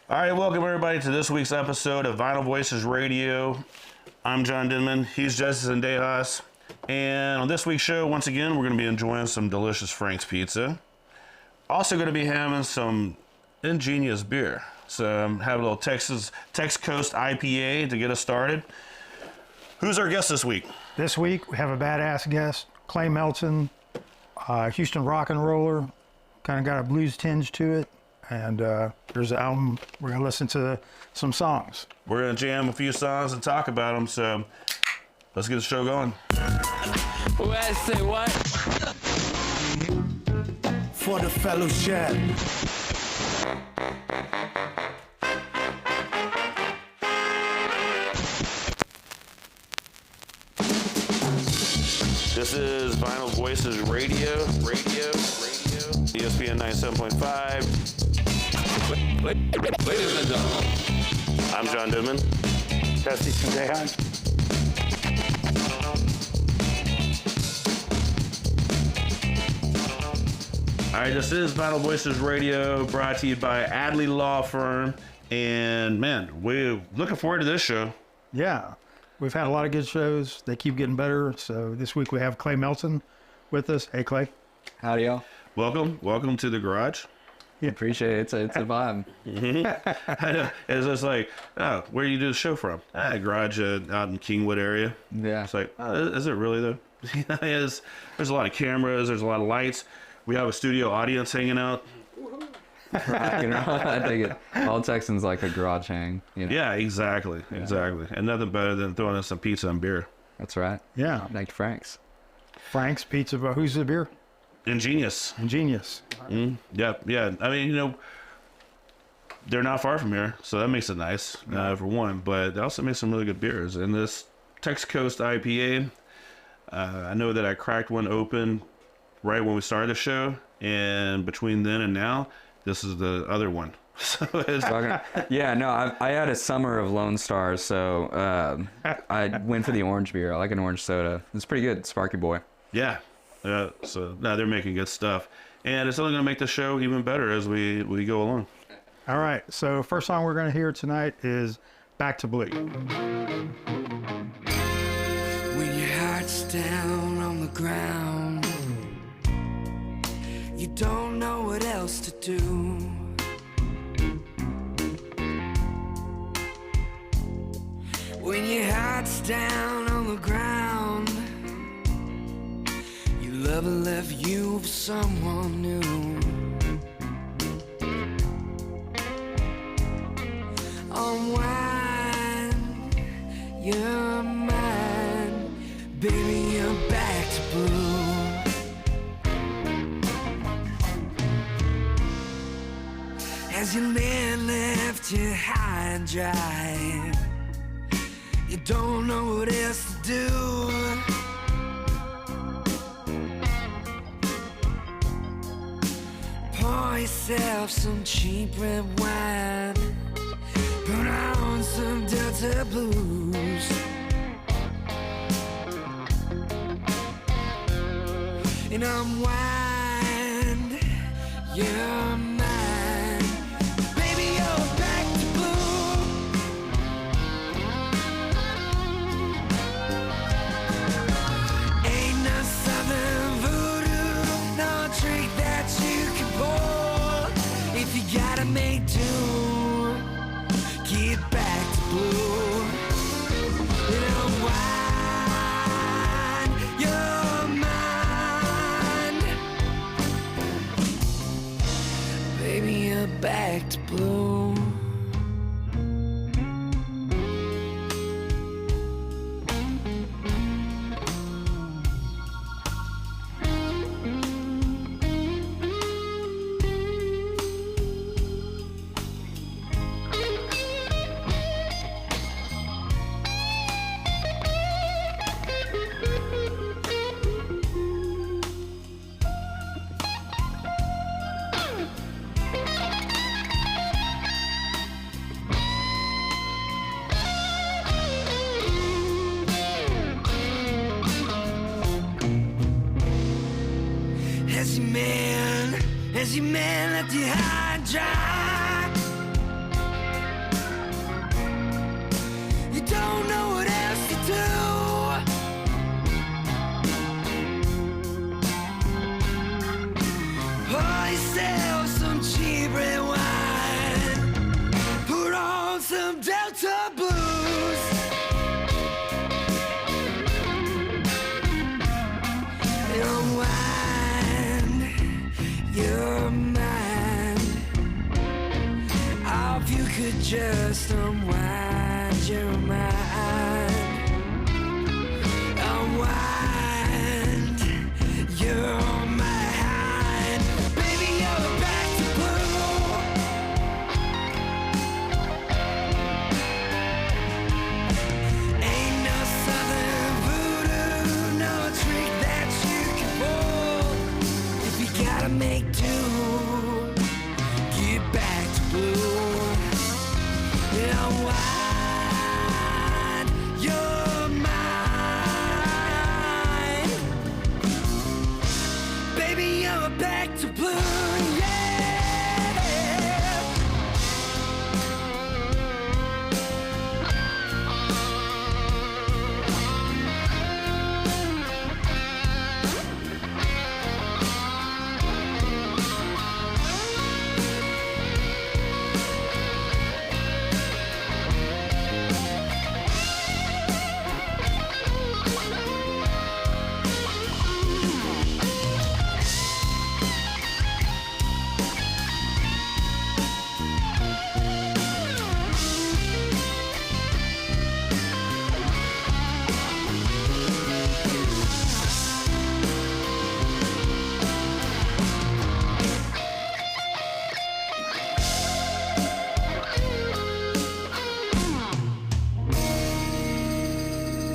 All right, welcome everybody to this week's episode of Vinyl Voices Radio. I'm John Denman. He's Justice Dejas. And on this week's show, once again, we're going to be enjoying some delicious Frank's pizza. Also going to be having some ingenious beer. So I'm having a little Tex Coast IPA to get us started. Who's our guest this week? This week, we have a badass guest, Clay Melton, Houston rock and roller. Kind of got a blues tinge to it. And there's an album. We're going to listen to some songs. We're going to jam a few songs and talk about them. So let's get the show going. What I say what? For the fellowship. This is Vinyl Voices Radio. ESPN 97.5. Ladies and gentlemen, I'm John Denman. Justice Dejas. All right, this is Vinyl Voices Radio, brought to you by Adley Law Firm. And man, we're looking forward to this show. Yeah, we've had a lot of good shows. They keep getting better. So this week we have Clay Melton with us. Hey, Clay. Howdy, y'all. Welcome to the garage. Appreciate it. It's a vibe. I know. It's just like, oh, where do you do the show from? Garage out in Kingwood area. Yeah. It's like, oh, is it really though? There's a lot of cameras. There's a lot of lights. We have a studio audience hanging out. Rocking around. I think it. All Texans like a garage hang. You know? Yeah, exactly. And nothing better than throwing in some pizza and beer. That's right. Yeah. Thank you, Frank's. Frank's Pizza. Who's the beer? Ingenious. Yeah. I mean, they're not far from here, so that makes it nice, for one. But they also make some really good beers. And this Tex Coast IPA, I know that I cracked one open right when we started the show, and between then and now, this is the other one. So it's Yeah, no, I had a summer of Lone Star, so I went for the orange beer. I like an orange soda. It's pretty good, Sparky Boy. yeah. So now they're making good stuff, and it's only going to make the show even better as we go along. All right. So first song we're going to hear tonight is Back to Blue. When your heart's down on the ground, you don't know what else to do. When your heart's down on the ground, your lover left you for someone new. Unwind your mind, baby, you're back to blue. As your man left you high and dry, you don't know what else to do. Pour yourself some cheap red wine, put on some Delta blues, and unwind your mind. Baby, you're back to blue. Ain't no southern voodoo, no trick that you can pull. If you gotta make do, get back to blue. And unwind your mind. Baby, you're back to blue. As your man left you high and dry, if you could just unwind your mind, unwind your mind. Baby, you're back to blue. Ain't no southern voodoo, no trick that you can pull. If you gotta make do, get back to blue. Unwind your mind. Baby, you're back to blue, yeah.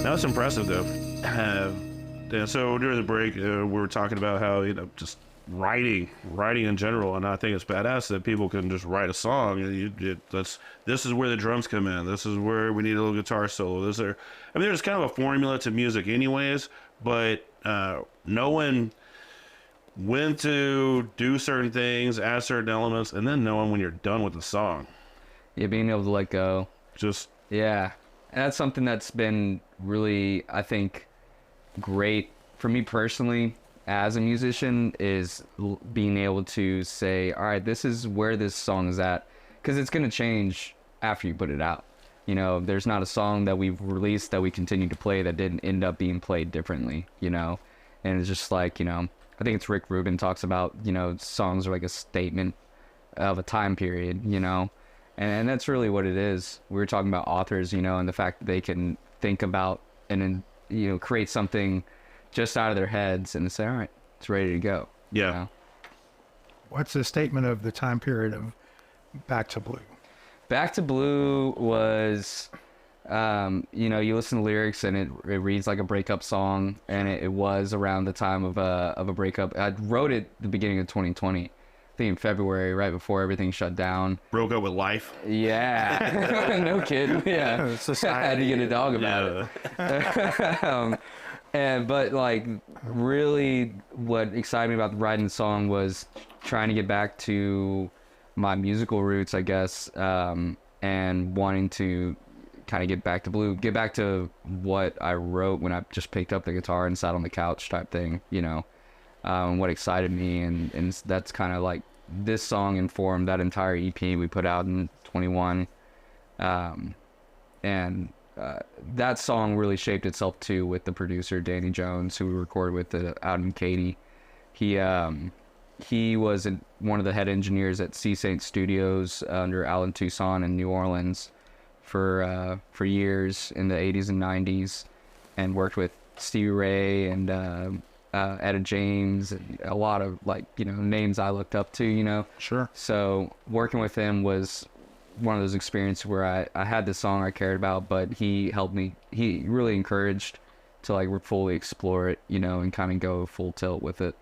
That's impressive, though. Yeah, so during the break, we were talking about how, just writing in general, and I think it's badass that people can just write a song, and this is where the drums come in. This is where we need a little guitar solo. There's kind of a formula to music, anyways, but knowing when to do certain things, add certain elements, and then knowing when you're done with the song. Yeah, being able to let go. Yeah. And that's something that's been really, I think, great for me personally as a musician, is being able to say, all right, this is where this song is at. Because it's going to change after you put it out. There's not a song that we've released that we continue to play that didn't end up being played differently, And it's just like, I think it's Rick Rubin talks about, songs are like a statement of a time period, And that's really what it is. We were talking about authors, and the fact that they can think about and then, create something just out of their heads and say, all right, it's ready to go. Yeah. What's the statement of the time period of Back to Blue? Back to Blue was, you listen to lyrics and it reads like a breakup song, and it was around the time of a breakup. I wrote it the beginning of 2020. In February, right before everything shut down. Broke up with life. Yeah. No kidding. Yeah. I had to get a dog about it. But like, really what excited me about writing the song was trying to get back to my musical roots, I guess, and wanting to kind of get back to blue, get back to what I wrote when I just picked up the guitar and sat on the couch type thing, what excited me. And that's kind of like, this song informed that entire EP we put out in 21. That song really shaped itself too with the producer Danny Jones, who we recorded with out in Katy. He was one of the head engineers at C Saint Studios under Alan Toussaint in New Orleans for years in the 80s and 90s, and worked with Stevie Ray and Etta James, and a lot of names I looked up to, Sure. So working with him was one of those experiences where I had this song I cared about, but he helped me. He really encouraged to fully explore it, and kind of go full tilt with it.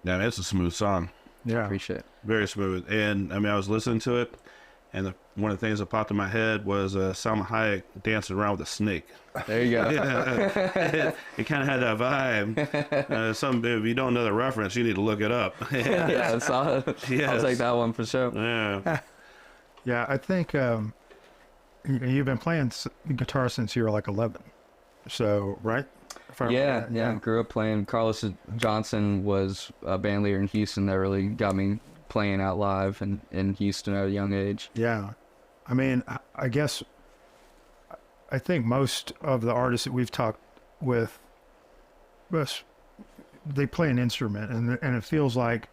Yeah, it's a smooth song. Yeah. Appreciate it. Very smooth. And I was listening to it, and one of the things that popped in my head was Salma Hayek dancing around with a snake. There you go. It kind of had that vibe. If you don't know the reference, you need to look it up. Yeah, I'll take that one for sure. Yeah. Yeah, I think you've been playing guitar since you were like 11. So, right? Yeah. Grew up playing. Carlos Johnson was a band leader in Houston that really got me playing out live in Houston at a young age. Yeah. I guess I think most of the artists that we've talked with, they play an instrument, and it feels like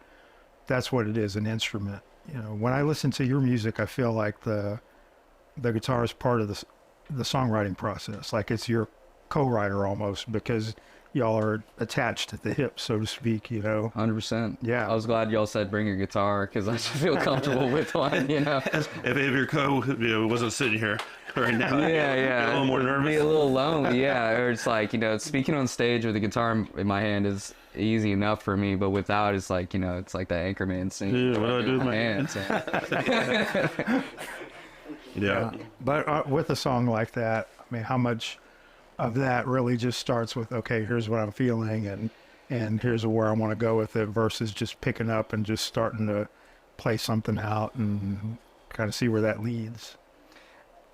that's what it is, an instrument. when I listen to your music, I feel like the guitar is part of the songwriting process. Like it's your co-writer almost, because y'all are attached at the hip, so to speak. 100%. Yeah. I was glad y'all said bring your guitar because I just feel comfortable with one. If your wasn't sitting here right now, Yeah. a little more Be nervous. a little lonely, yeah. Or it's like, speaking on stage with the guitar in my hand is easy enough for me, but without, it's like, it's like that Anchorman scene. Yeah, what do I do with my hands? Yeah. But with a song like that, I mean, how much of that really just starts with, okay, here's what I'm feeling and here's where I want to go with it, versus just picking up and just starting to play something out and kind of see where that leads.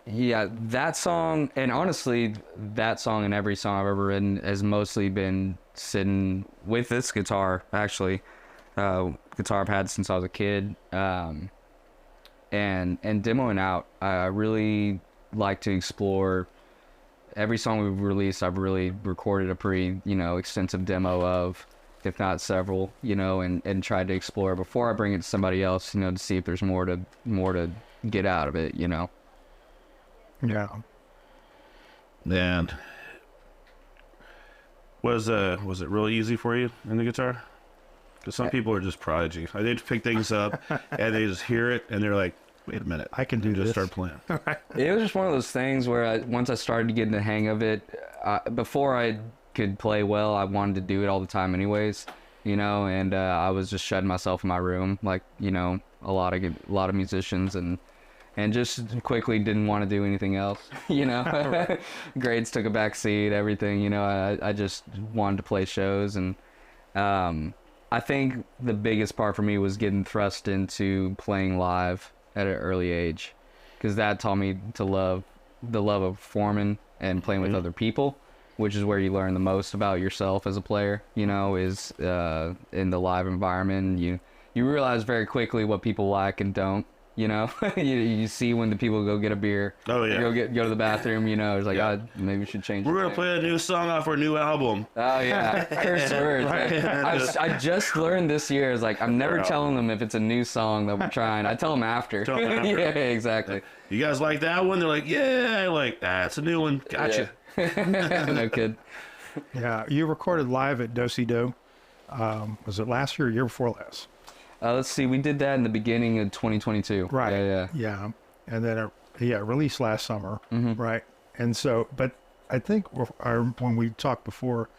Yeah, that song, and honestly, that song and every song I've ever written has mostly been sitting with this guitar, actually. Guitar I've had since I was a kid. And demoing out, I really like to explore. Every song we've released, I've really recorded a pretty, extensive demo of, if not several, and tried to explore before I bring it to somebody else, to see if there's more to get out of it, Yeah. And was it really easy for you in the guitar? Because some people are just prodigy. Like, they just pick things up and they just hear it and they're like, wait a minute, I can do just this. start playing. It was just one of those things where once I started to get in the hang of it, before I could play well, I wanted to do it all the time anyways, and I was just shutting myself in my room like, a lot of musicians, and just quickly didn't want to do anything else, Grades took a back seat, everything, I just wanted to play shows, and I think the biggest part for me was getting thrust into playing live at an early age, because that taught me to love the love of performing and playing with other people, which is where you learn the most about yourself as a player, is in the live environment. You realize very quickly what people like and don't, you see when the people go get a beer, Oh, yeah. go to the bathroom, it's like, Yeah. maybe we should change We're the going to play a new song off our new album. Oh yeah, curse words. I just learned this year. Is like I'm never telling them if it's a new song that we're trying. I tell them after. Tell 'em after. Yeah, exactly. You guys like that one? They're like, yeah. Like, it's a new one. Gotcha. Yeah. No kid. Yeah. You recorded live at Do-Si-Do. Was it last year or year before last? Let's see. We did that in the beginning of 2022. Right. Yeah. And then released last summer. Mhm. Right. And so, but I think when we talked before,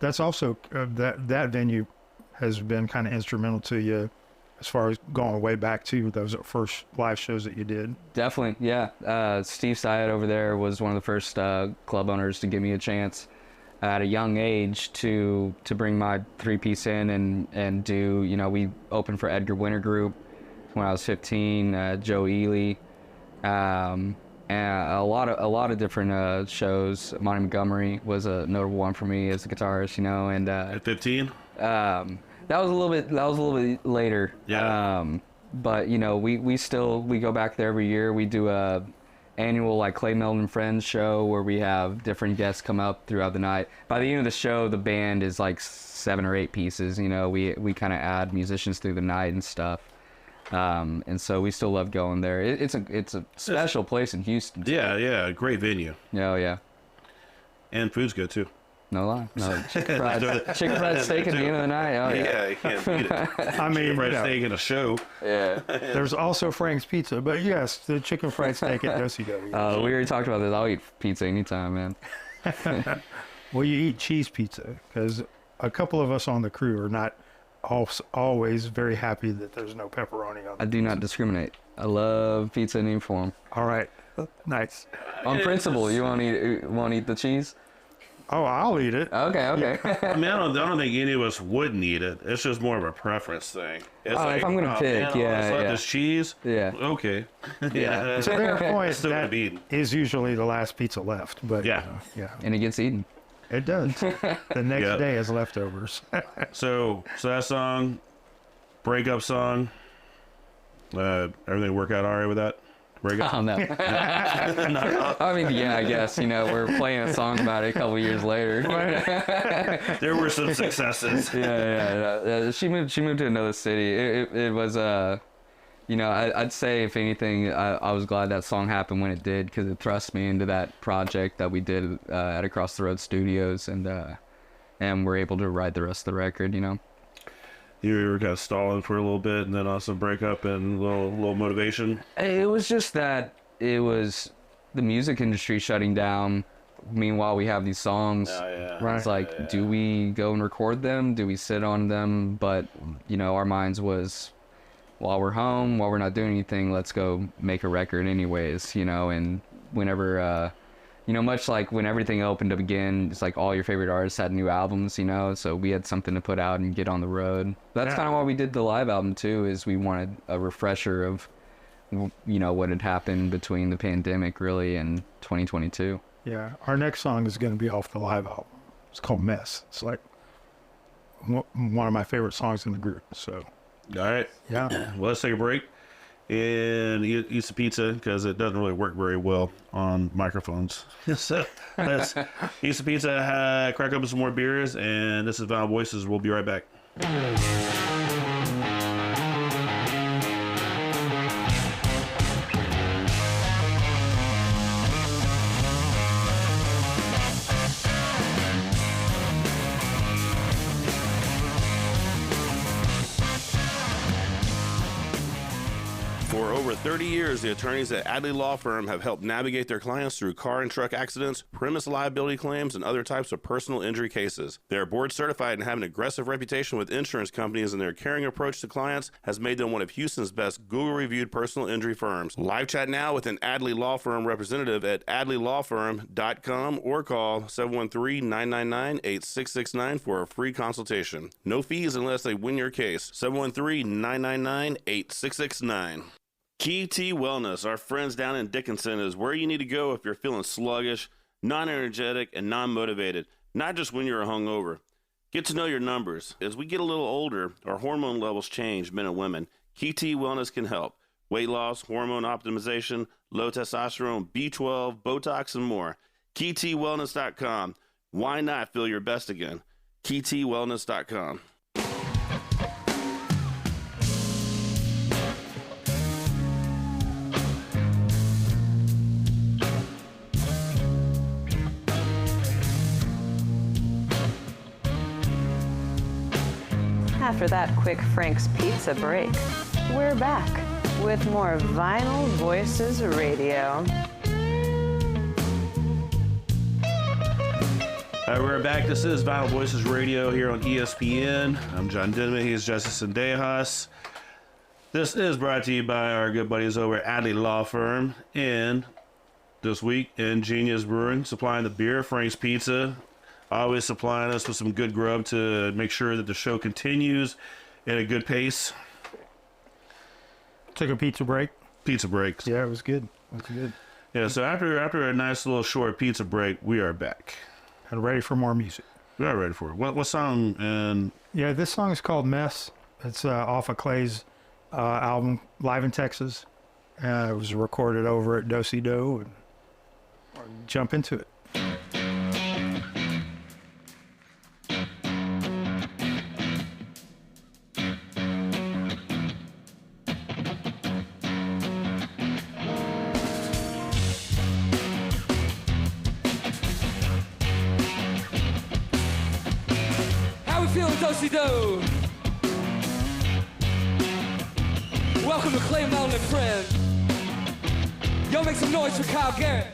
that's also that venue has been kind of instrumental to you as far as going way back to those first live shows that you did. Definitely. Yeah. Steve Syed over there was one of the first club owners to give me a chance at a young age to bring my 3-piece in and do, we opened for Edgar Winter Group when I was 15, Joe Ely, and a lot of different shows. Monty Montgomery was a notable one for me as a guitarist, and At 15? that was a little bit later. Yeah. But we go back there every year. We do a annual like Clay Melton Friends show where we have different guests come up throughout the night. By the end of the show, the band is like 7 or 8 pieces. We kind of add musicians through the night and stuff. And so we still love going there. It's a special place in Houston. Yeah. Great venue. Oh yeah. And food's good, too. No lie. No, chicken fried steak at the end of the night. Oh yeah. You can't beat it. I mean, Fried steak in a show. Yeah. there's also Frank's Pizza, but yes, the chicken fried steak at Do-Si-Do. We already talked about this. I'll eat pizza anytime, man. Well, you eat cheese pizza, because a couple of us on the crew are not always very happy that there's no pepperoni on I it. do not discriminate. I love pizza in any form. All right. Nice. On principle, you won't eat the cheese? Oh, I'll eat it. Okay. I mean, I don't think any of us would need it. It's just more of a preference thing. It's Oh, if I'm gonna pick, let's yeah. let this cheese. Yeah. Okay. Yeah. To their point, Still gonna that be eaten. is usually the last pizza left. But Yeah. yeah, And it gets eaten. it does. The next Yep. day is leftovers. So that song, breakup song. Everything work out all right with that? Breakup. Oh no. I mean, yeah, I guess we're playing a song about it a couple years later. There were some successes. Yeah. She moved to another city. It was you know, I'd say if anything, I was glad that song happened when it did, because it thrust me into that project that we did at Across the Road Studios, and we're able to write the rest of the record, you know. You were kind of stalling for a little bit, and then also break up and a little motivation. It was just that it was the music industry shutting down. Meanwhile, we have these songs. Oh, yeah. Right. It's like, do we go and record them? Do we sit on them? But, you know, our minds was, while we're home, while we're not doing anything, let's go make a record anyways, you know. And whenever, you know, much like when everything opened up again, it's like all your favorite artists had new albums, you know, so we had something to put out and get on the road. That's Yeah. kind of why we did the live album too, is we wanted a refresher of, you know, what had happened between the pandemic really and 2022. Yeah, our next song is going to be off the live album. It's called Mess. It's like one of my favorite songs in the group. So, All right. yeah. Well, let's take a break and eat some pizza, because it doesn't really work very well on microphones. So let's eat some pizza, crack open some more beers, and this is Vinyl Voices. We'll be right back. For over 30 years, the attorneys at Adley Law Firm have helped navigate their clients through car and truck accidents, premise liability claims, and other types of personal injury cases. They are board certified and have an aggressive reputation with insurance companies, and their caring approach to clients has made them one of Houston's best Google-reviewed personal injury firms. Live chat now with an Adley Law Firm representative at adleylawfirm.com or call 713-999-8669 for a free consultation. No fees unless they win your case. 713-999-8669. Key T Wellness, our friends down in Dickinson, is where you need to go if you're feeling sluggish, non-energetic, and non-motivated, not just when you're hungover. Get to know your numbers. As we get a little older, our hormone levels change, men and women. Key T Wellness can help. Weight loss, hormone optimization, low testosterone, B12, Botox, and more. KeyTWellness.com. Why not feel your best again? KeyTWellness.com. After that quick Frank's Pizza break, we're back with more Vinyl Voices Radio. All right, we're back. This is Vinyl Voices Radio here on ESPN. I'm John Denman. He's Justice Sendejas. This is brought to you by our good buddies over at Adley Law Firm. And this week, Ingenious Brewing, supplying the beer, Frank's Pizza, always supplying us with some good grub to make sure that the show continues at a good pace. Took a pizza break. Pizza breaks. Yeah, it was good. It was good. Yeah, so after a nice little short pizza break, we are back. And ready for more music. We are ready for it. What song? And Yeah, this song is called Mess. It's off of Clay's album, Live in Texas. It was recorded over at Do Si Do. And jump into it. How we feeling, Do-si-do? Welcome to Clay Melton and friends. Yo, make some noise for Kyle Garrett.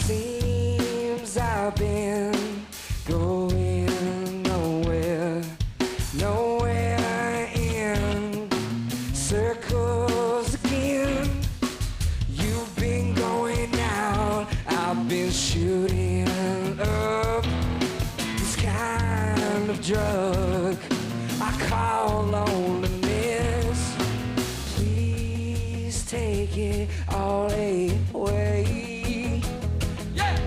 Seems I've been going nowhere, nowhere in circles again. You've been going out, I've been shooting up. This kind of drug I call loneliness. Please take it all away. Yeah!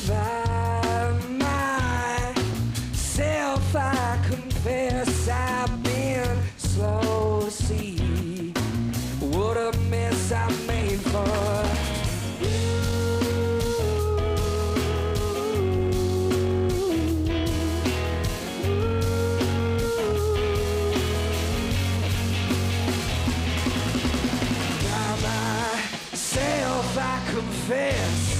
By myself guess I've been slow to see what a mess I made for I confess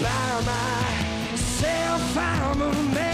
by myself I'm a mess.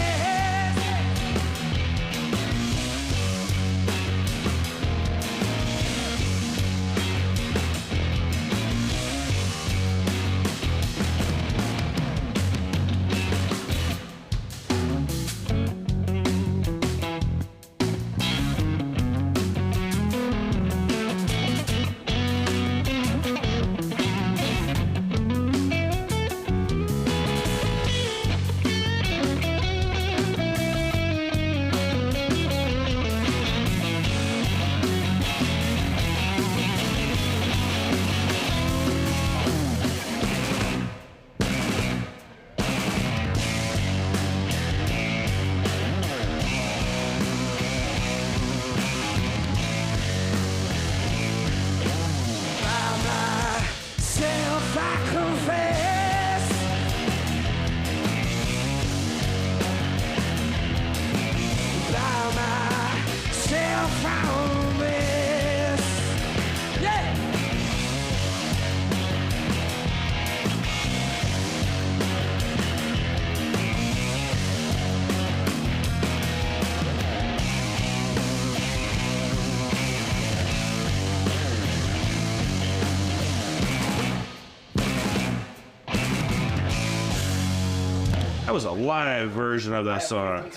That was a live version of that song.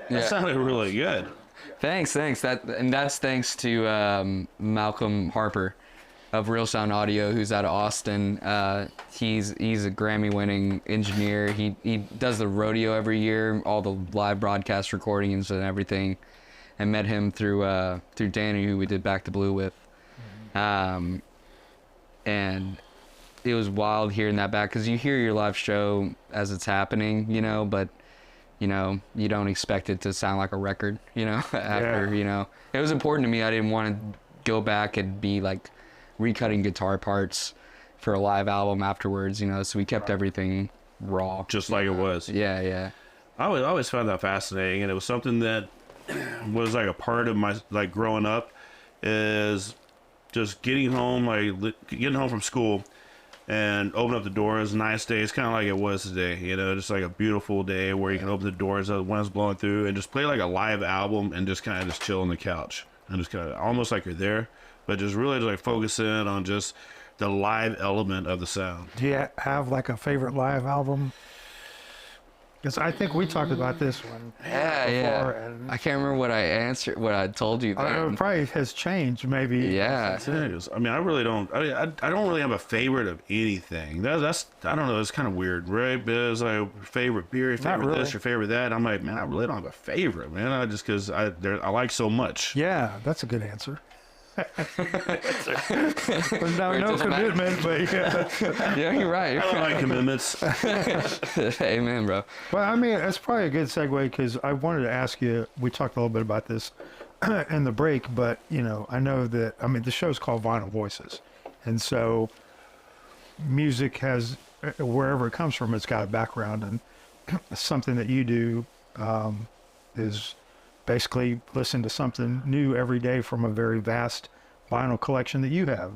That sounded really good. Thanks. That's thanks to Malcolm Harper of Real Sound Audio, who's out of Austin. He's a Grammy-winning engineer. He does the rodeo every year, all the live broadcast recordings and everything. I met him through Danny, who we did Back to Blue with. And it was wild hearing that back, because you hear your live show as it's happening, but you don't expect it to sound like a record, after, it was important to me. I didn't want to go back and be like recutting guitar parts for a live album afterwards, so we kept everything raw. Just like it was. Yeah. I always found that fascinating, and it was something that was like a part of my, like, growing up, is just getting home from school and open up the doors. Nice day. It's kind of like it was today, just like a beautiful day where you can open the doors, the wind's blowing through, and just play like a live album and just kind of just chill on the couch and just kind of almost like you're there, but just really like focus in on just the live element of the sound. Do you have like a favorite live album? Because I think we talked about this one. Yeah. And I can't remember what I told you then. it probably has changed, maybe. Yeah. It is. I mean, I really don't. I don't really have a favorite of anything. That's I don't know. It's kind of weird, right? Because like favorite beer, your favorite really. this, your favorite that. I'm like, man, I really don't have a favorite, man. I just because I like so much. Yeah, that's a good answer. no commitment, but yeah. Yeah, you're right. I don't like commitments. Amen, bro. Well, I mean, that's probably a good segue, because I wanted to ask you, we talked a little bit about this in the break, but, I know that, the show's called Vinyl Voices. And so music has, wherever it comes from, it's got a background. And something that you do is basically listen to something new every day from a very vast vinyl collection that you have.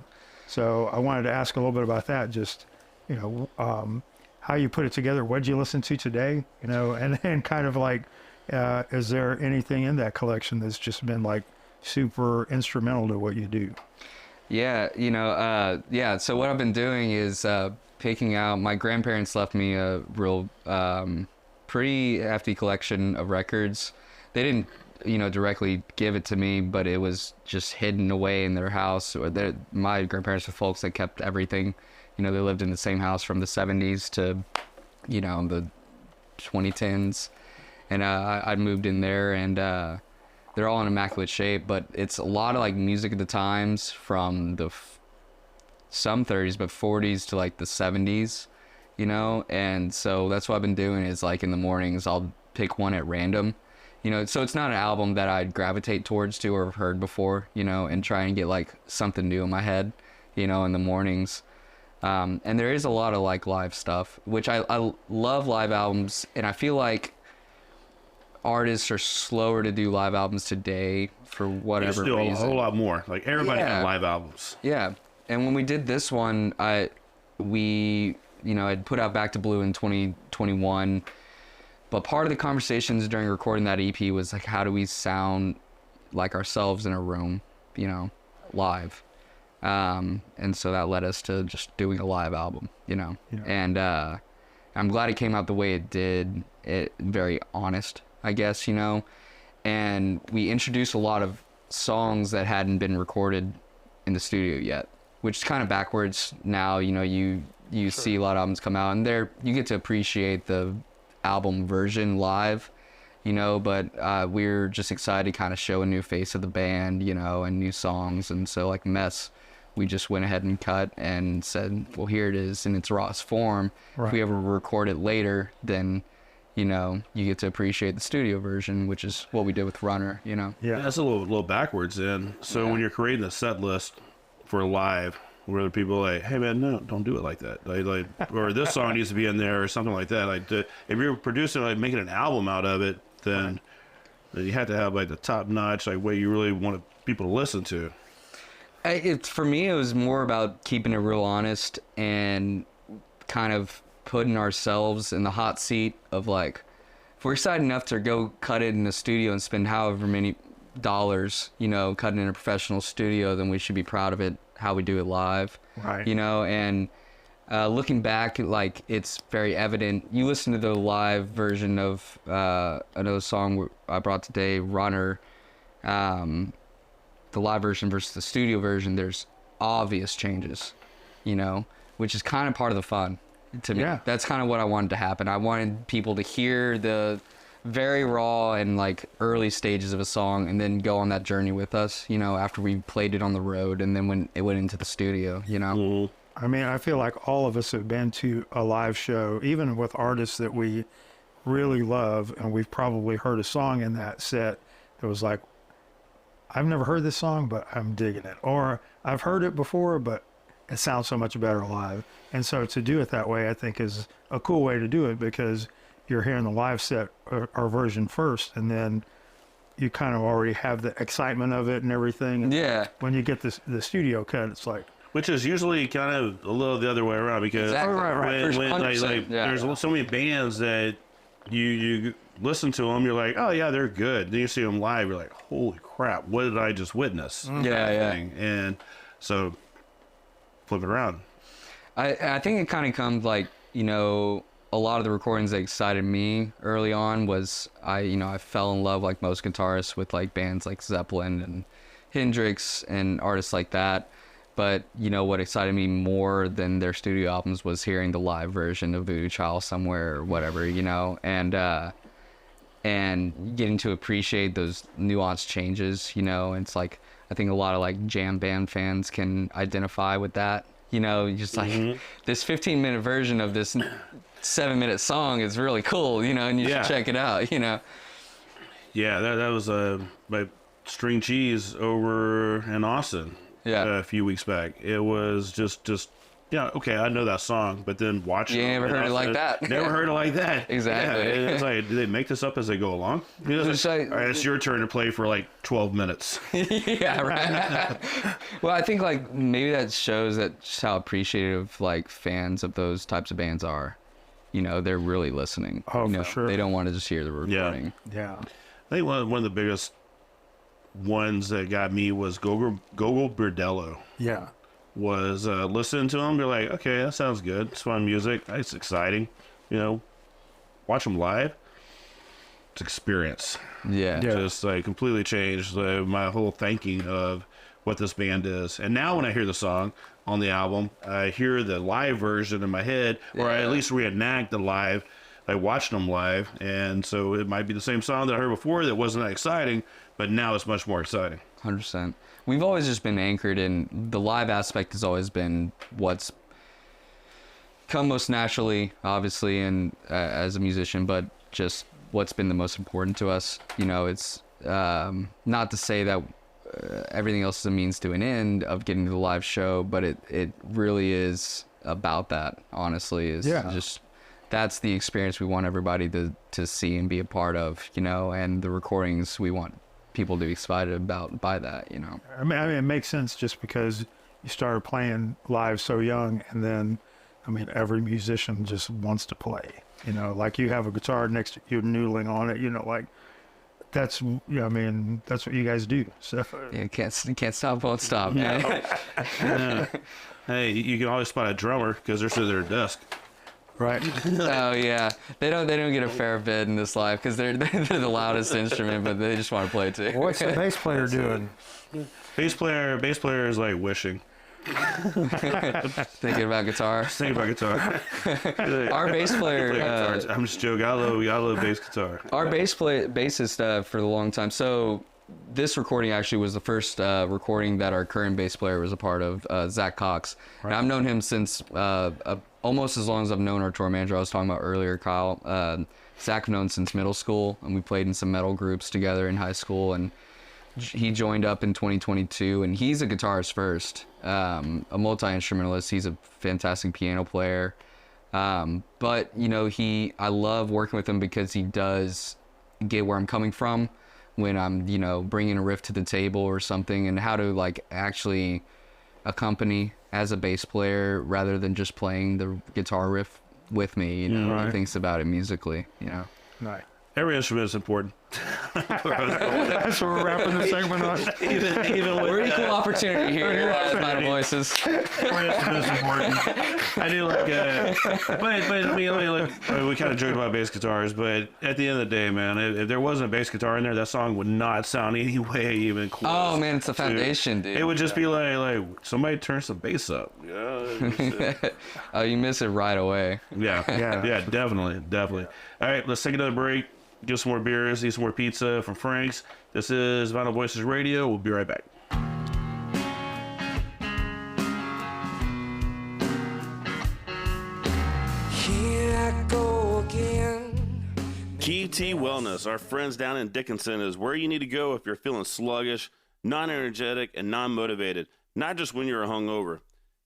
So I wanted to ask a little bit about that, just, how you put it together. What did you listen to today? And kind of like, is there anything in that collection that's just been like super instrumental to what you do? Yeah, so what I've been doing is picking out, my grandparents left me a real pretty hefty collection of records. They didn't, directly give it to me, but it was just hidden away in their house. My grandparents were folks that kept everything. They lived in the same house from the 70s to, the 2010s. And I moved in there, and they're all in immaculate shape, but it's a lot of like music of the times from the some 30s, but 40s to like the 70s. you know? And so that's what I've been doing is like in the mornings, I'll pick one at random, you know? So it's not an album that I'd gravitate towards to or have heard before, you know, and try and get like something new in my head, you know, in the mornings. And there is a lot of like live stuff, which I love live albums. And I feel like artists are slower to do live albums today for whatever There's reason. still a whole lot more. Like everybody had live albums. Yeah. And when we did this one, we, you know, I'd put out Back to Blue in 2021. But part of the conversations during recording that EP was like, how do we sound like ourselves in a room, you know, live? And so that led us to just doing a live album, you know. Yeah. And I'm glad it came out the way it did. It very honest, I guess, you know. And we introduced a lot of songs that hadn't been recorded in the studio yet, which is kind of backwards now. You know, you see a lot of albums come out, and you get to appreciate the album version live, you know, but we're just excited to kind of show a new face of the band, you know, and new songs. And so like Mess, we just went ahead and cut and said, well, here it is in its rawest form. Right. If we ever record it later, then, you know, you get to appreciate the studio version, which is what we did with Runner, you know. Yeah, that's a little backwards then. So when you're creating a set list for live, where people are like, hey man, no, don't do it like that. Like, or this song needs to be in there or something like that. Like, if you're producing, like making an album out of it, then you have to have like the top notch, like what you really want people to listen to. For me, it was more about keeping it real honest and kind of putting ourselves in the hot seat of like, if we're excited enough to go cut it in the studio and spend however many dollars, you know, cutting in a professional studio, then we should be proud of it, how we do it live, right? You know, and looking back, like it's very evident. You listen to the live version of another song I brought today, Runner, the live version versus the studio version, there's obvious changes, you know, which is kind of part of the fun to me. Yeah. That's kind of what I wanted to happen. I wanted people to hear the very raw and like early stages of a song and then go on that journey with us, you know, after we played it on the road and then when it went into the studio, you know. Mm-hmm. I mean, I feel like all of us have been to a live show, even with artists that we really love, and we've probably heard a song in that set that was like, I've never heard this song, but I'm digging it. Or I've heard it before, but it sounds so much better live. And so to do it that way, I think is a cool way to do it, because you're hearing the live set or version first, and then you kind of already have the excitement of it and everything. And yeah. When you get the studio cut, it's like, which is usually kind of a little the other way around, because there's so many bands that you listen to them, you're like, oh yeah, they're good. Then you see them live, you're like, holy crap, what did I just witness? Yeah. And so flip it around. I think it kind of comes like, you know, a lot of the recordings that excited me early on was I fell in love, like most guitarists, with like bands like Zeppelin and Hendrix and artists like that. But, you know, what excited me more than their studio albums was hearing the live version of Voodoo Child somewhere or whatever, you know, and getting to appreciate those nuanced changes, you know. And it's like, I think a lot of like jam band fans can identify with that, you know, just like this 15-minute version of this 7-minute song is really cool, you know, and you should check it out, you know. Yeah, that was my String Cheese over in Austin. Yeah, a few weeks back. It was just okay, I know that song, but then watching it. You never heard it like that. Never heard it like that. Exactly. Yeah, it's like, do they make this up as they go along? You know, all right, it's your turn to play for like 12 minutes. Yeah, right. Well, I think like maybe that shows that just how appreciative like fans of those types of bands are. You know, they're really listening. Oh, you know, for sure. They don't want to just hear the recording. Yeah. I think one of the biggest ones that got me was Gogol Bordello. Yeah. Was listening to them, you're like, okay, that sounds good. It's fun music. It's exciting. You know, watch them live. It's experience. Yeah. Just like completely changed my whole thinking of what this band is. And now when I hear the song on the album, I hear the live version in my head, or I at least reenact the live. I watched them live, and so it might be the same song that I heard before that wasn't that exciting, but now it's much more exciting. 100%. We've always just been anchored in the live aspect has always been what's come most naturally, obviously, and as a musician, but just what's been the most important to us. You know, it's not to say that everything else is a means to an end of getting to the live show, but it really is about that, honestly. Is just that's the experience we want everybody to see and be a part of, you know, and the recordings we want people to be excited about by that, you know. I mean, it makes sense just because you started playing live so young, and then, I mean, every musician just wants to play, you know, like you have a guitar next to you noodling on it, you know, like that's, I mean, that's what you guys do. So Yeah, can't stop, won't stop, man. Yeah. Hey, you can always spot a drummer because they're sitting at their desk. right. Oh yeah, they don't get a fair bid in this life because they're the loudest instrument, but they just want to play too. What's the bass player doing? Bass player is like wishing. Thinking about guitar. Think about guitar. Our bass player. I'm just joking. I love bass guitar. Our bassist for a long time. So this recording actually was the first recording that our current bass player was a part of, Zach Cox. Right. And I've known him since almost as long as I've known our tour manager I was talking about earlier, Kyle. Zach I've known since middle school, and we played in some metal groups together in high school, and he joined up in 2022, and he's a guitarist first, a multi-instrumentalist. He's a fantastic piano player. But, you know, I love working with him because he does get where I'm coming from when I'm, you know, bringing a riff to the table or something, and how to, like, actually accompany as a bass player rather than just playing the guitar riff with me, you know. Right. He thinks about it musically, you know. Nice. Every instrument is important. That's what we're wrapping the segment on. even with We're equal opportunity here at Vital Voices. every instrument is important. I do like, but I mean, we kind of joked about bass guitars, but at the end of the day, man, if there wasn't a bass guitar in there, that song would not sound any way even close. Oh man, it's the foundation, dude. It would just be like somebody turn some bass up. Yeah, Oh, you miss it right away. yeah, definitely. All right, let's take another break. Get some more beers, eat some more pizza from Frank's. This is Vinyl Voices Radio. We'll be right back. Here I go again. Key T Wellness, our friends down in Dickinson, is where you need to go if you're feeling sluggish, non-energetic, and non-motivated, not just when you're hungover.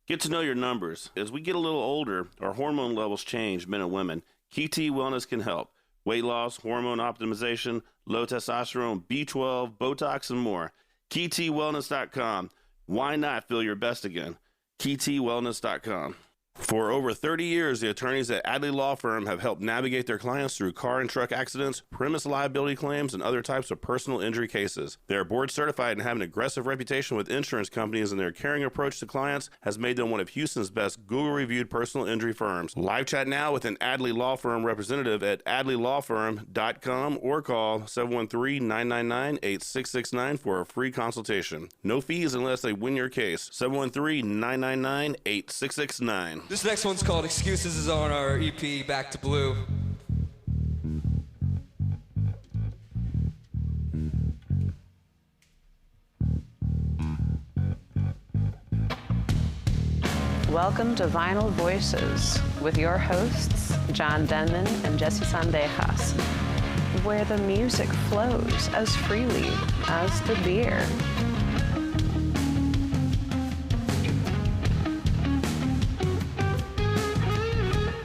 Get to know your numbers. As we get a little older, our hormone levels change, men and women. Key T Wellness can help. Weight loss, hormone optimization, low testosterone, B12, Botox, and more. KeyTWellness.com. Why not feel your best again? KeyTWellness.com. For over 30 years, the attorneys at Adley Law Firm have helped navigate their clients through car and truck accidents, premise liability claims, and other types of personal injury cases. They are board certified and have an aggressive reputation with insurance companies, and their caring approach to clients has made them one of Houston's best Google-reviewed personal injury firms. Live chat now with an Adley Law Firm representative at adleylawfirm.com or call 713-999-8669 for a free consultation. No fees unless they win your case. 713-999-8669. This next one's called Excuses, is on our EP, Back to Blue. Welcome to Vinyl Voices with your hosts, John Denman and Jesse Sandejas, where the music flows as freely as the beer.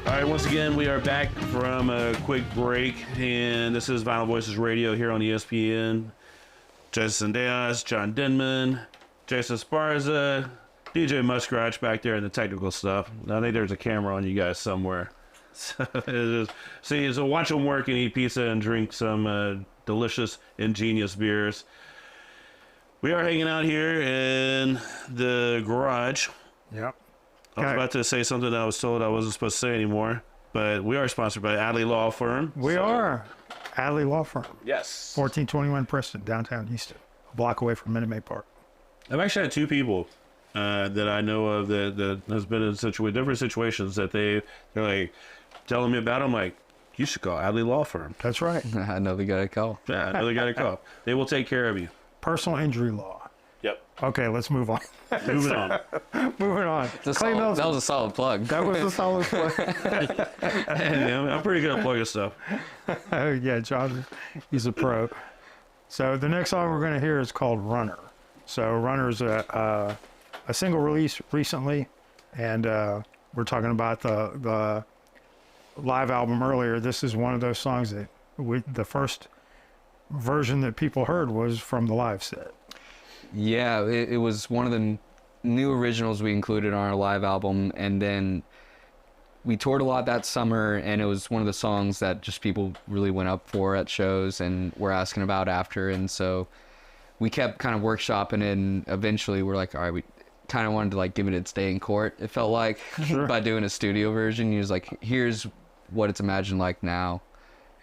All right, once again, we are back from a quick break, and this is Vinyl Voices Radio here on ESPN. Jason Diaz, John Denman, Jason Sparza, DJ Muskratch back there in the technical stuff. I think there's a camera on you guys somewhere. So watch them work and eat pizza and drink some delicious, ingenious beers. We are hanging out here in the garage. Yep. I was about to say something that I was told I wasn't supposed to say anymore, but we are sponsored by Adley Law Firm. We are. Adley Law Firm. Yes. 1421 Preston, downtown Houston, a block away from Minute Maid Park. I've actually had two people that I know of that has been in different situations that they're like telling me about. I'm like, you should call Adley Law Firm. That's right. I know they got a call. Yeah, I know they got to call. They will take care of you. Personal injury law. Yep. Okay, let's move on. Moving on. Moving on. Clay Melton. That was a solid plug. That was a solid play. Hey, I'm pretty good at plugging stuff. Oh, yeah, John, he's a pro. So the next song we're going to hear is called Runner. So Runner's a single release recently, and we're talking about the live album earlier. This is one of those songs that the first version that people heard was from the live set. Yeah, it was one of the new originals we included on our live album, and then we toured a lot that summer, and it was one of the songs that just people really went up for at shows and were asking about after, and so we kept kind of workshopping it, and eventually we're like, all right, we kind of wanted to like give it its day in court, it felt like, by doing a studio version. He was like, here's what it's imagined like now,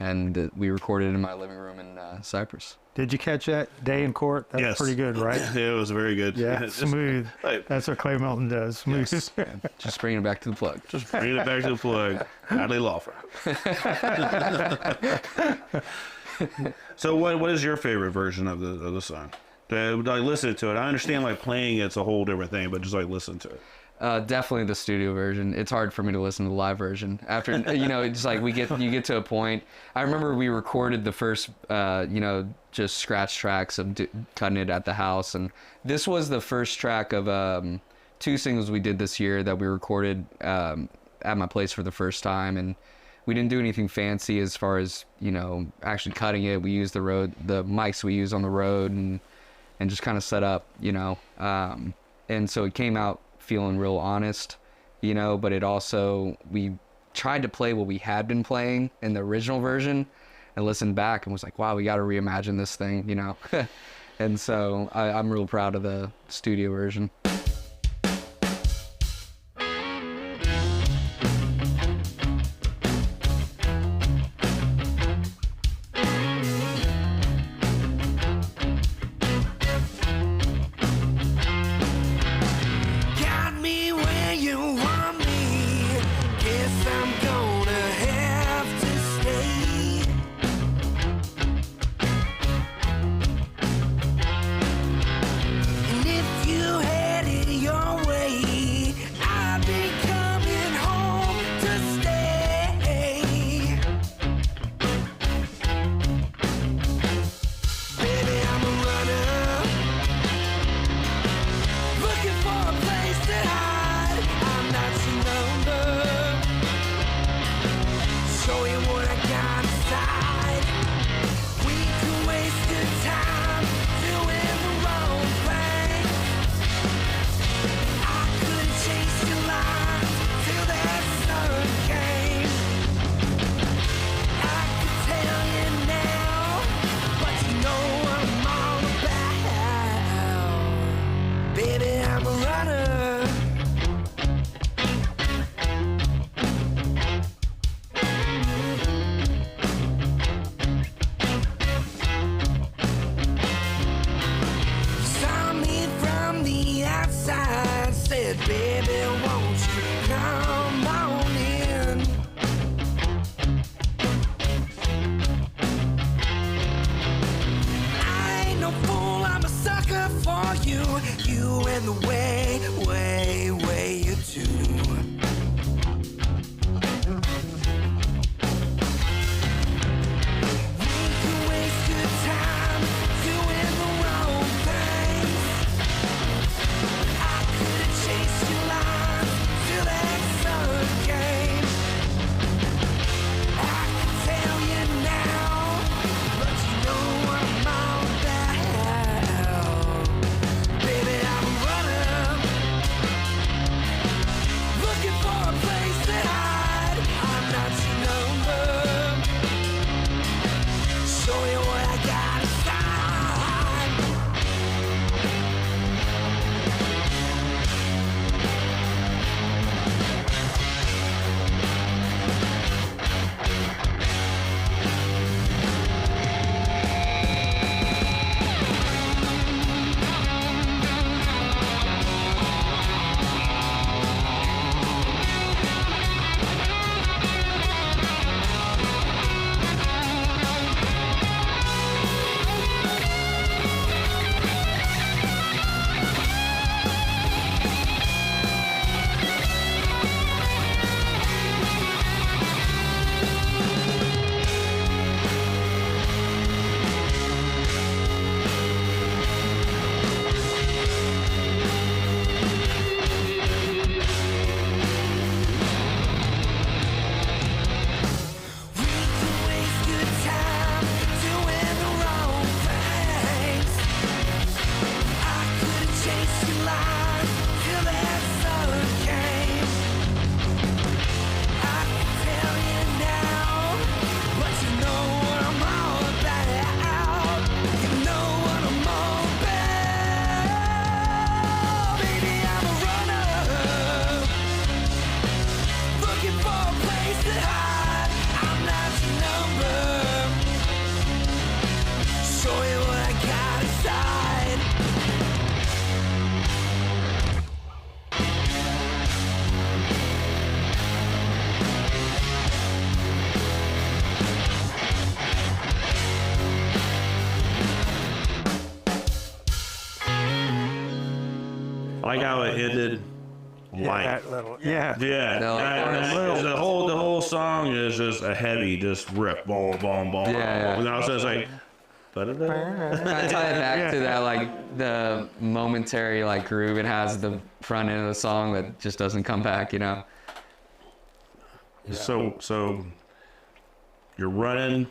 and we recorded it in my living room in Cyprus. Did you catch that? Day in court? That's Yes. pretty good, right? Yeah, it was very good. Yeah, Just- smooth. Like, That's what Clay Melton does. Smooth. Yes. Just bringing it back to the plug. just bringing it back to the plug. Hadley Law Firm. So what is your favorite version of the song? Like listen to it. I understand like playing it's a whole different thing, but just like listen to it. Definitely the studio version. It's hard for me to listen to the live version. After, it's like you get to a point. I remember we recorded the first, just scratch tracks of cutting it at the house. And this was the first track of 2 singles we did this year that we recorded at my place for the first time. And we didn't do anything fancy as far as, actually cutting it. We used the mics we use on the road and just kind of set up, and so it came out feeling real honest, but it also, we tried to play what we had been playing in the original version and listened back and was like, wow, we got to reimagine this thing, and so I'm real proud of the studio version. Got me where you want me. Guess I'm gonna have to stay. And if you had it your way, I'd be coming home to stay. Baby, I'm a runner, looking for a place to hide. I'm not your number. Show you what I got inside. We can waste good time doing the wrong thing. I could chase your lies till that sun came. I could tell you now, but you know what I'm all about. Baby, I'm a runner. Saw me from the outside, said, baby, won't you come on in? I ain't no fool, I'm a sucker for you. You and the way you do. We can waste good time doing the wrong things. I could've chased your lies till that sun came. I can tell you now, but you know what I'm all about. Baby, I'm a runner. like how it ended light. That little, yeah. Yeah, No, the whole song is just a heavy, just rip, boom, boom, boom. Yeah. And also it's like, Kind of tie it back to that, like the momentary like groove it has at the front end of the song that just doesn't come back, you know. so you're running,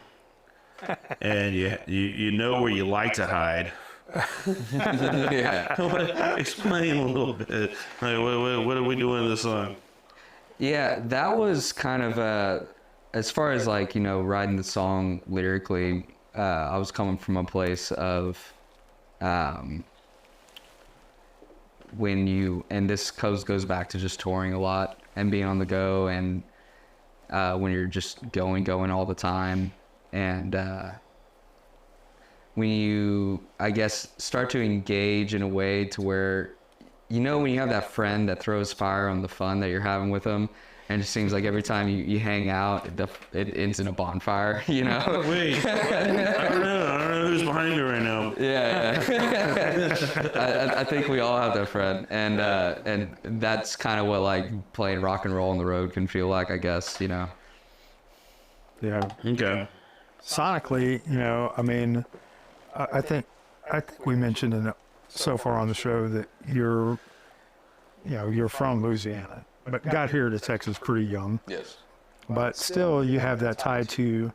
and you know where you like to hide. Yeah. Explain a little bit. Like, what are we doing in this song? Yeah, that was kind of as far as like, you know, writing the song lyrically, I was coming from a place of when you, and this goes back to just touring a lot and being on the go, and when you're just going all the time, and when you, I guess, start to engage in a way to where, you know, when you have that friend that throws fire on the fun that you're having with them, and it just seems like every time you hang out, it ends in a bonfire, you know? Wait, I don't know who's behind me right now. Yeah. I think we all have that friend, and that's kind of what like playing rock and roll on the road can feel like, I guess, you know? Yeah. Okay. Sonically, you know, I mean, I think we mentioned so far on the show that you're from Louisiana, but got here to Texas pretty young. Yes. But still, you have that tie to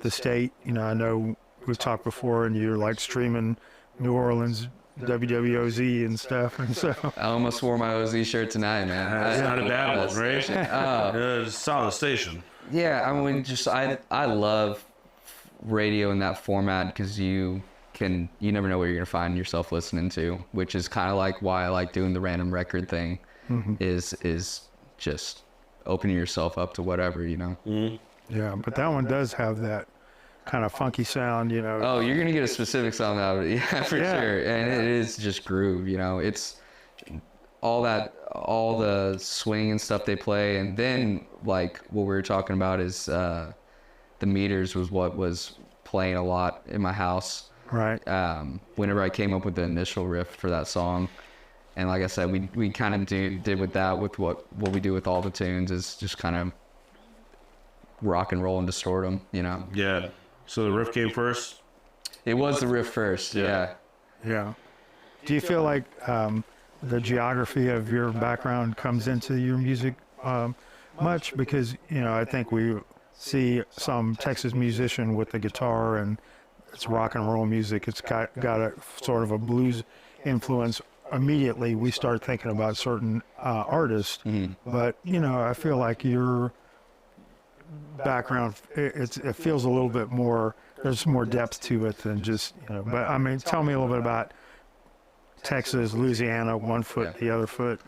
the state. You know, I know we've talked before, and you're like streaming New Orleans WWOZ and stuff, and so. I almost wore my OZ shirt tonight, man. That's not a bad one, right? It's a solid station. Yeah, I mean, I love radio in that format because you never know what you're gonna find yourself listening to, which is kind of like why I like doing the random record thing. Is just opening yourself up to whatever, you know. Yeah, but that one does have that kind of funky sound, you know. Oh, you're gonna get a specific sound out of it, yeah, for sure. And it is just groove, you know. It's all the swing and stuff they play, and then like what we were talking about is the meters was what was playing a lot in my house. Right. Whenever I came up with the initial riff for that song. And like I said, we kind of did with that, with what we do with all the tunes, is just kind of rock and roll and distort them, you know? Yeah. So the riff came first? It was the riff first, yeah. Yeah. Do you feel like the geography of your background comes into your music much? Because, you know, I think we see some Texas musician with the guitar, and it's rock and roll music. It's got a sort of a blues influence. Immediately we start thinking about certain artists, but you know, I feel like your background, it feels a little bit more, there's more depth to it than just, you know. But I mean, tell me a little bit about Texas, Louisiana, one foot, the other foot.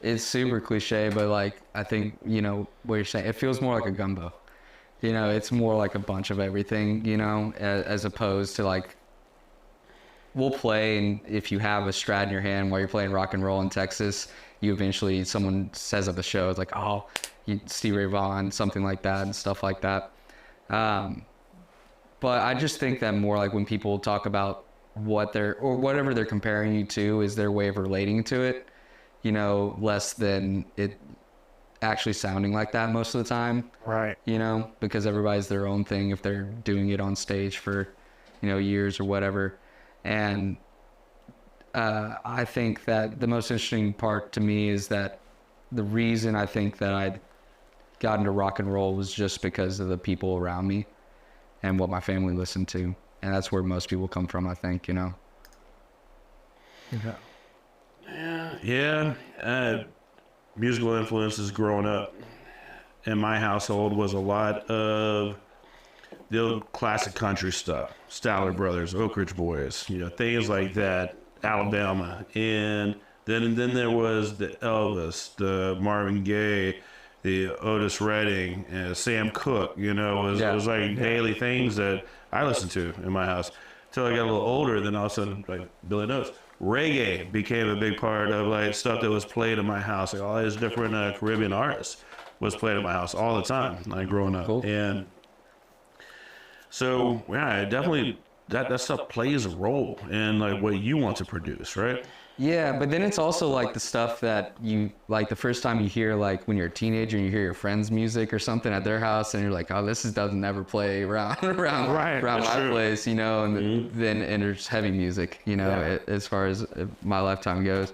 It's super cliche, but like I think, you know, what you're saying, it feels more like a gumbo, you know. It's more like a bunch of everything, you know, as opposed to like, we'll play, and if you have a Strat in your hand while you're playing rock and roll in Texas, you eventually, someone says at the show, it's like, oh, Stevie Ray Vaughan, something like that, and stuff like that. But I just think that more like when people talk about whatever they're comparing you to is their way of relating to it, you know, less than it actually sounding like that most of the time. Right. You know, because everybody's their own thing if they're doing it on stage for, you know, years or whatever. And I think that the most interesting part to me is that the reason I think that I got into rock and roll was just because of the people around me and what my family listened to. And that's where most people come from, I think, you know. Yeah. Musical influences growing up in my household was a lot of the old classic country stuff, Styler Brothers, Oak Ridge Boys, you know, things like that, Alabama. And then there was the Elvis, the Marvin Gaye, the Otis Redding, Sam Cooke, you know, it was like daily things that I listened to in my house. Until I got a little older, then all of a sudden, like Billy knows, reggae became a big part of like stuff that was played in my house. Like all these different Caribbean artists was played in my house all the time, like growing up. Cool. And so, yeah, definitely that stuff plays a role in like what you want to produce, right? Yeah, but then it's also like the stuff that you like the first time you hear, like when you're a teenager and you hear your friends' music or something at their house, and you're like, oh, this doesn't ever play around my place, you know, and then enters heavy music, you know, as far as my lifetime goes,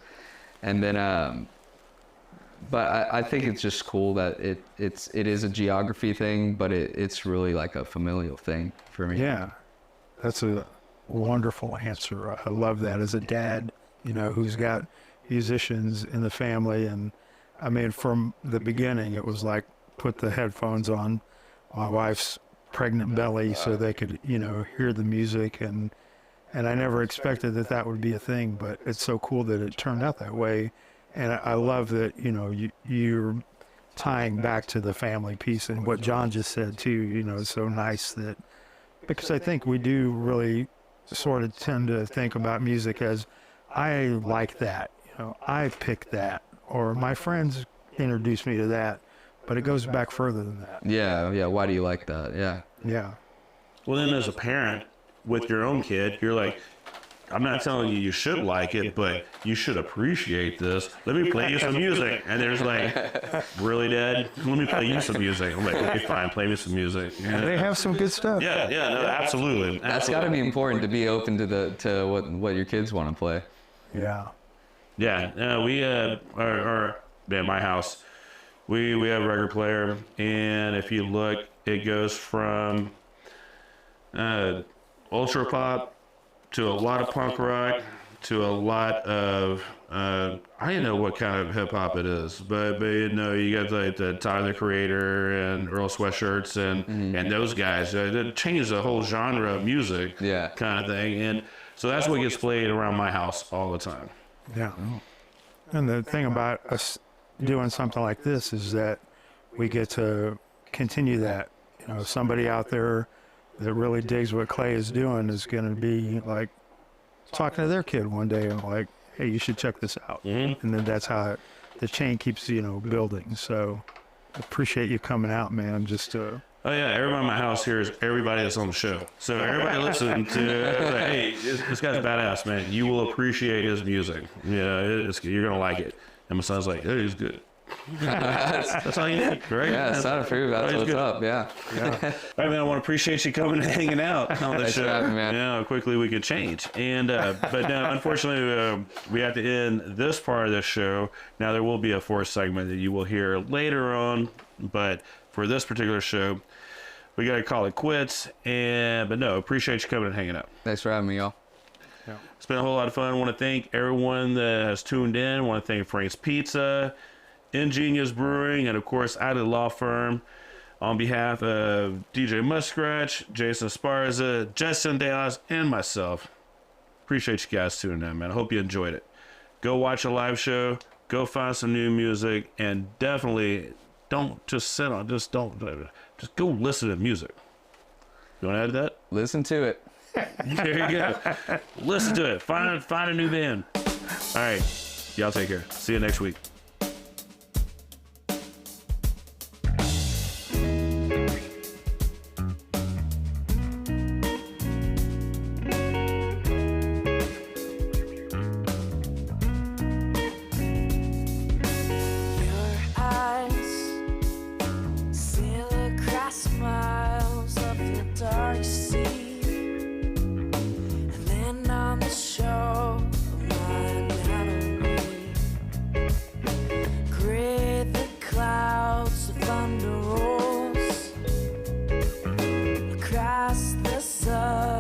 and then but I think it's just cool that it is a geography thing, but it's really like a familial thing for me. Yeah, that's a wonderful answer. I love that as a dad, you know, who's got musicians in the family. And I mean, from the beginning, it was like put the headphones on my wife's pregnant belly so they could, you know, hear the music. And I never expected that would be a thing, but it's so cool that it turned out that way. And I love that, you know, you're tying back to the family piece, and what John just said too, you know, it's so nice that, because I think we do really sort of tend to think about music as, I like that, you know, I picked that, or my friends introduced me to that, but it goes back further than that. Yeah. Why do you like that? Yeah. Yeah. Well, then as a parent with your own kid, you're like, I'm not telling you should like it, but you should appreciate this. Let me play you some music. And there's like, really, Dad? Let me play you some music. I'm like, okay, fine, play me some music. Yeah. They have some good stuff. Yeah, no, absolutely. That's got to be important to be open to what your kids want to play. Yeah. Yeah, we are at my house. We have a record player, and if you look, it goes from ultra pop to a lot of punk rock to a lot of I don't know what kind of hip hop it is, but you know, you got like the Tyler the Creator and Earl Sweatshirts and those guys. It changed the whole genre of music, kind of thing. And so that's what gets played around my house all the time. Yeah. And the thing about us doing something like this is that we get to continue that. You know, somebody out there that really digs what Clay is doing is going to be like talking to their kid one day and like, hey, you should check this out. And then that's how the chain keeps, you know, building. So appreciate you coming out, man. Just oh yeah, everybody in my house here is everybody that's on the show. So everybody listen to, hey, this guy's badass, man. You will appreciate his music. Yeah, you're gonna like it. And my son's like, hey, he's good. That's all you need, right? Yeah, Son of Proof, that's what's up. Yeah. All right, man. I want to appreciate you coming and hanging out on the show. Having me, man. Yeah, how quickly we could change. And but now, unfortunately, we have to end this part of the show. Now there will be a fourth segment that you will hear later on, but for this particular show, we got to call it quits. But no, appreciate you coming and hanging out. Thanks for having me, y'all. It's been a whole lot of fun. I want to thank everyone that has tuned in. I want to thank Frank's Pizza, Ingenious Brewing, and of course Added Law Firm. On behalf of DJ Muskrat, Jason Sparza, Justin Deas, and myself, appreciate you guys tuning in, man. I hope you enjoyed it. Go watch a live show, go find some new music, and definitely don't just sit on, just go listen to music. You want to add that? Listen to it. There you go. Listen to it. Find a new band. All right. Y'all take care. See you next week. Thunder rolls across the sun.